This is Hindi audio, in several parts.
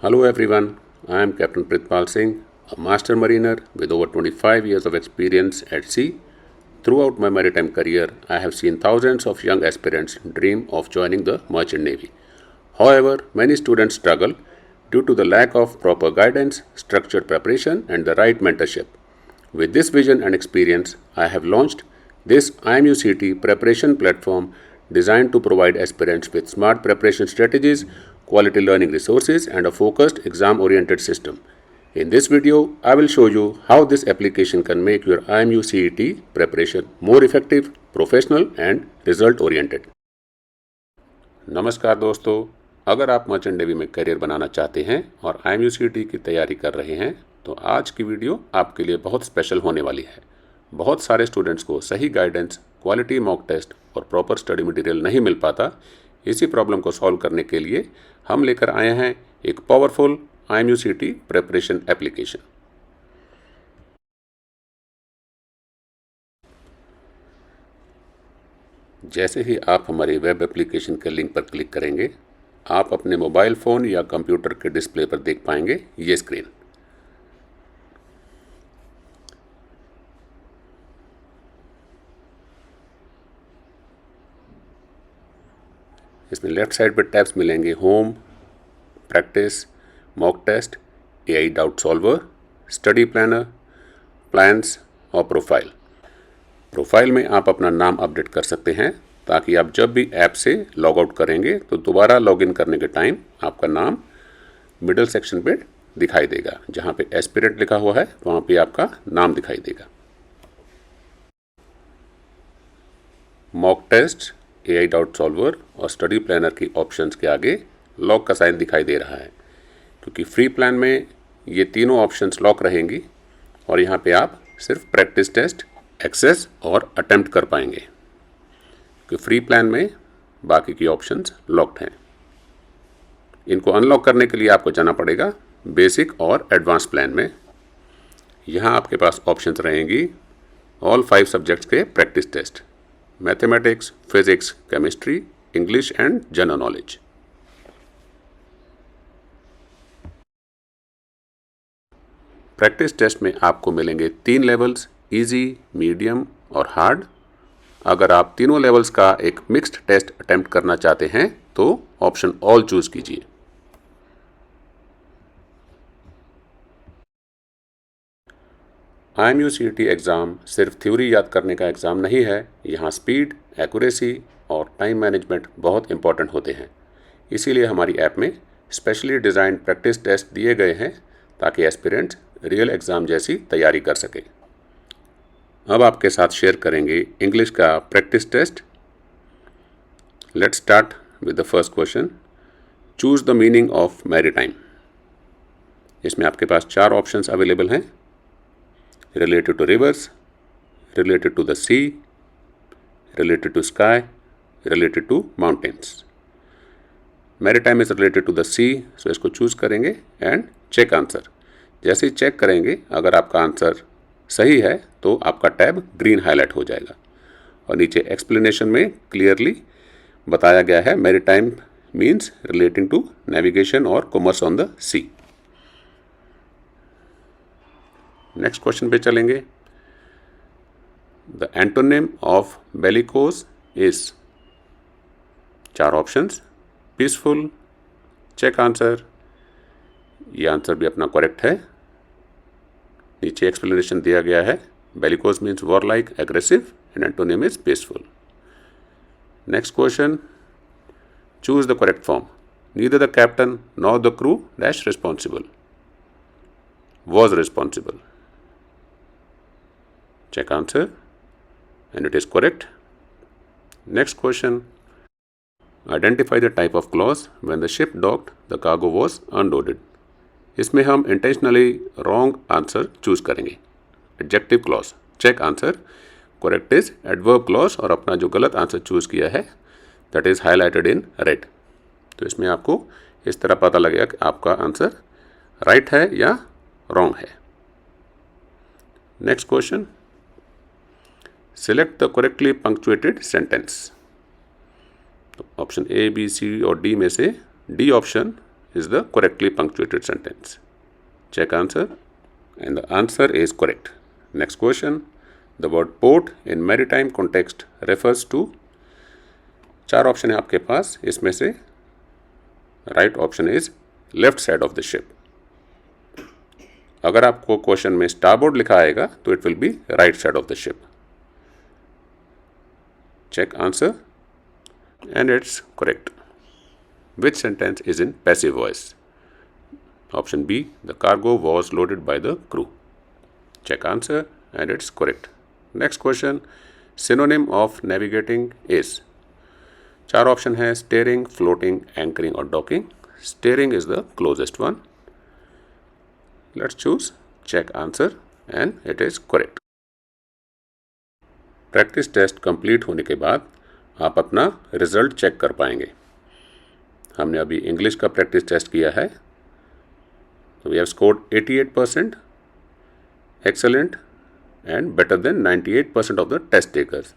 Hello everyone, I am Captain Pritpal Singh, a master mariner with over 25 years of experience at sea. Throughout my maritime career, I have seen thousands of young aspirants dream of joining the Merchant Navy. However, many students struggle due to the lack of proper guidance, structured preparation, and the right mentorship. With this vision and experience, I have launched this IMUCT preparation platform designed to provide aspirants with smart preparation strategies, quality learning resources, and a focused exam oriented system. In this video, I will show you how this application can make your IMUCT preparation more effective, professional, and result oriented. नमस्कार दोस्तों, अगर आप मर्चेंट नेवी में करियर बनाना चाहते हैं और IMUCT की तैयारी कर रहे हैं तो आज की वीडियो आपके लिए बहुत स्पेशल होने वाली है। बहुत सारे स्टूडेंट्स को सही गाइडेंस, क्वालिटी मॉक टेस्ट और प्रॉपर स्टडी मटेरियल नहीं मिल पाता। इसी प्रॉब्लम को सॉल्व करने के लिए हम लेकर आए हैं एक पावरफुल IMUCT प्रिपरेशन एप्लीकेशन। जैसे ही आप हमारी वेब एप्लीकेशन के लिंक पर क्लिक करेंगे, आप अपने मोबाइल फ़ोन या कंप्यूटर के डिस्प्ले पर देख पाएंगे ये स्क्रीन। इसमें लेफ़्ट साइड पर टैब्स मिलेंगे home, practice, mock test, AI doubt solver, study planner, plans और प्रोफाइल। प्रोफाइल में आप अपना नाम अपडेट कर सकते हैं ताकि आप जब भी ऐप से लॉग आउट करेंगे तो दोबारा लॉगिन करने के टाइम आपका नाम मिडिल सेक्शन पे दिखाई देगा। जहाँ पे एस्पिरेंट लिखा हुआ है वहाँ पे आपका नाम दिखाई देगा। Mock test, AI doubt solver और स्टडी प्लानर की ऑप्शंस के आगे लॉक का साइन दिखाई दे रहा है, क्योंकि फ्री प्लान में ये तीनों ऑप्शंस लॉक रहेंगी और यहाँ पे आप सिर्फ प्रैक्टिस टेस्ट, एक्सेस और अटेम्प्ट कर पाएंगे, क्योंकि फ्री प्लान में बाकी की ऑप्शंस लॉक्ड हैं। इनको अनलॉक करने के लिए आपको जाना पड़ेगा बेसिक और एडवांस प्लान में। यहाँ आपके पास ऑप्शंस रहेंगी ऑल 5 सब्जेक्ट्स के practice test, mathematics, physics, chemistry, English and general knowledge. Practice test में आपको मिलेंगे 3 लेवल्स, इजी, मीडियम और हार्ड। अगर आप तीनों लेवल्स का एक मिक्स्ड टेस्ट अटेम्प्ट करना चाहते हैं तो ऑप्शन ऑल चूज कीजिए। IMUCT एग्ज़ाम सिर्फ थ्योरी याद करने का एग्ज़ाम नहीं है। यहाँ स्पीड, एक्यूरेसी और टाइम मैनेजमेंट बहुत इंपॉर्टेंट होते हैं। इसीलिए हमारी ऐप में स्पेशली डिज़ाइन प्रैक्टिस टेस्ट दिए गए हैं ताकि एस्पिरेंट्स रियल एग्ज़ाम जैसी तैयारी कर सकें। अब आपके साथ शेयर करेंगे इंग्लिश का practice test. Let's start with the first question. Choose the meaning of maritime. इसमें आपके पास 4 ऑप्शंस अवेलेबल हैं। Related to rivers, related to the sea, related to sky, related to mountains. Maritime is related to the sea, so इसको चूज़ करेंगे एंड चेक आंसर। जैसे ही चेक करेंगे, अगर आपका आंसर सही है तो आपका टैब ग्रीन हाईलाइट हो जाएगा और नीचे एक्सप्लेनेशन में क्लियरली बताया गया है maritime means relating to navigation और commerce on the sea. Next question पे चलेंगे। The antonym of bellicose is. 4 options, peaceful, check answer, ये आंसर भी अपना करेक्ट है। नीचे एक्सप्लेनेशन दिया गया है, bellicose means war like, aggressive and antonym is peaceful. Next question, choose the correct form. Neither the captain nor the crew dash responsible, was responsible. Check answer and it is correct. Next question. Identify the type of clause when the ship docked, the cargo was unloaded. इसमें हम intentionally wrong answer choose करेंगे। Adjective clause. Check answer. Correct is adverb clause और अपना जो गलत आंसर चूज़ किया है that is highlighted in red. तो इसमें आपको इस तरह पता लगेगा कि आपका आंसर राइट है या रॉन्ग है। Next question, select the correctly punctuated sentence. तो ऑप्शन ए, बी, सी और डी में से D option is the correctly punctuated sentence. Check answer, and the answer is correct. Next question. The word port in maritime context refers to, 4 option है आपके पास, इसमें से right option is left side of the ship. अगर आपको क्वेश्चन में स्टारबोर्ड लिखा आएगा तो it will be right side of the ship. Check answer, and it's correct. Which sentence is in passive voice? Option B, the cargo was loaded by the crew. Check answer, and it's correct. Next question. Synonym of navigating is, 4 option है, स्टेयरिंग, फ्लोटिंग, एंकरिंग और docking. Steering is the closest one. Let's choose. Check answer, and it is correct. Practice test complete होने के बाद आप अपना रिजल्ट चेक कर पाएंगे. हमने अभी इंग्लिश का प्रैक्टिस टेस्ट किया है, तो we have scored 88%, excellent and better than 98% of the test takers.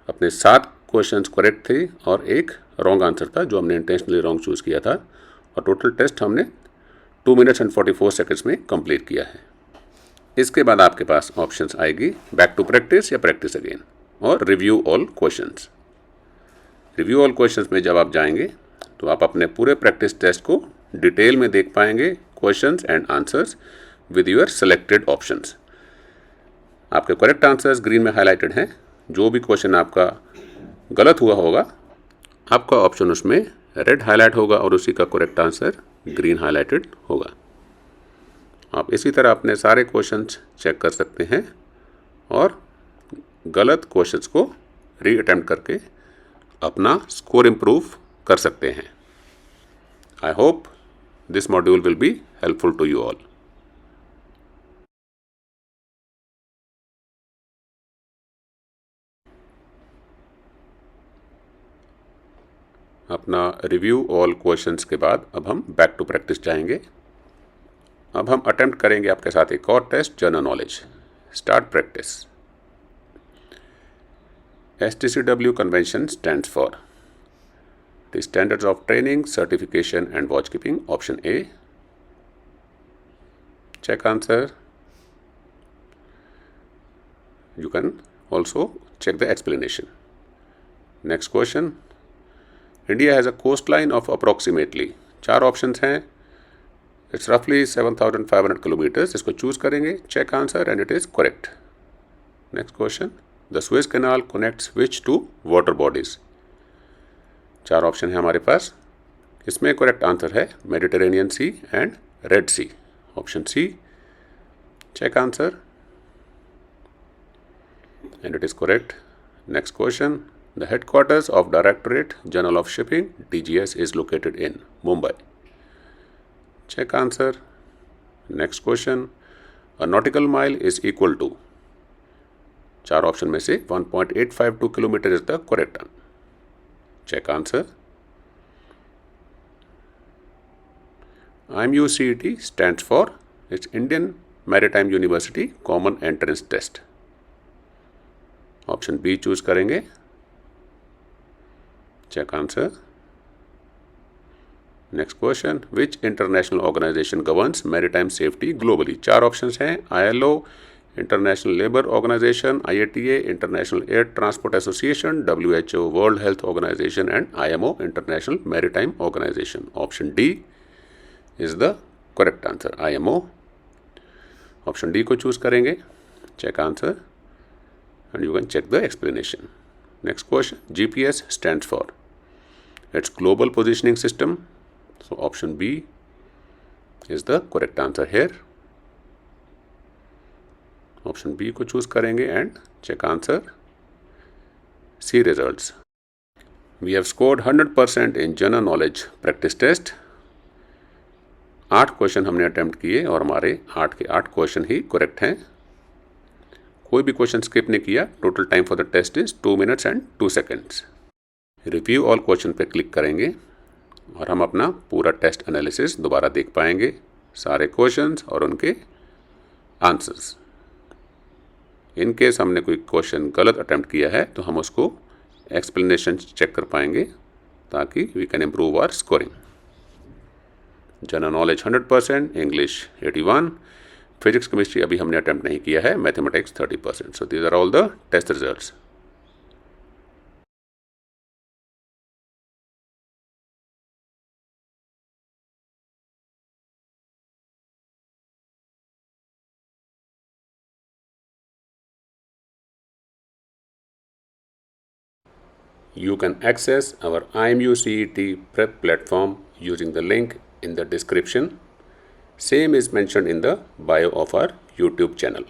अपने 7 क्वेश्चंस करेक्ट थे और एक रॉन्ग आंसर था जो हमने इंटेंशनली रॉन्ग चूज़ किया था, और टोटल टेस्ट हमने 2 मिनट्स एंड 44 सेकेंड्स में कंप्लीट किया है. इसके बाद आपके पास ऑप्शंस आएगी बैक टू प्रैक्टिस या प्रैक्टिस अगेन और review all questions. Review all questions में जब आप जाएंगे तो आप अपने पूरे प्रैक्टिस टेस्ट को डिटेल में देख पाएंगे, questions and answers with your selected options. आपके करेक्ट आंसर्स ग्रीन में हाईलाइटेड हैं. जो भी क्वेश्चन आपका गलत हुआ होगा, आपका ऑप्शन उसमें रेड हाईलाइट होगा और उसी का करेक्ट आंसर ग्रीन हाईलाइटेड होगा. आप इसी तरह अपने सारे क्वेश्चंस चेक कर सकते हैं और गलत क्वेश्चंस को री अटेम्प्ट करके अपना स्कोर इम्प्रूव कर सकते हैं. I hope this module will be helpful to you all. अपना रिव्यू ऑल क्वेश्चंस के बाद अब हम बैक टू प्रैक्टिस जाएंगे. अब हम अटेम्प्ट करेंगे आपके साथ एक और test, general knowledge. Start practice. STCW convention stands for the standards of training, certification and watch keeping. Option A. Check answer. You can also check the explanation. Next question. India has a coastline of approximately, 4 options हैं. It's roughly 7,500 kilometres. इसको चूज करेंगे. Check answer, and it is correct. Next question. The Suez Canal connects which two water bodies? 4 option है हमारे पास. इसमें करेक्ट आंसर है Mediterranean Sea and Red Sea. Option C. Check answer, and it is correct. Next question. The headquarters of Directorate General of Shipping DGS is located in Mumbai. Check answer. Next question. A nautical mile is equal to, 4 option में से 1.852 kilometre is the correct. Check answer. IMUCET stands for its Indian Maritime University Common Entrance Test. Option B choose करेंगे. Check answer. Next question. Which international organisation governs maritime safety globally? 4 options हैं. ILO, international labour organisation, IATA, international air transport association, WHO, world health organisation and IMO, international maritime organisation. Option D is the correct answer, IMO. Option D को चूज करेंगे. Check answer, and you can check the explanation. Next question. GPS stands for, it's global positioning system. So option B is the correct answer here. Option B को चूज करेंगे and check answer. See results. We have scored 100% in general knowledge practice test. 8 question हमने अटेम्प्ट किए और हमारे 8 के 8 क्वेश्चन ही करेक्ट हैं. कोई भी क्वेश्चन स्किप नहीं किया. Total time for the test is 2 minutes and 2 seconds. Review all question पे क्लिक करेंगे और हम अपना पूरा टेस्ट एनालिसिस दोबारा देख पाएंगे, सारे क्वेश्चंस और उनके आंसर्स. इन केस हमने कोई क्वेश्चन गलत अटेम्प्ट किया है तो हम उसको एक्सप्लेनेशन चेक कर पाएंगे ताकि we can improve our scoring. General knowledge 100%, English 81, physics chemistry अभी हमने अटैम्प्ट नहीं किया है, mathematics 30%. So these are all the test results. You can access our IMU CET prep platform using the link in the description. Same is mentioned in the bio of our YouTube channel.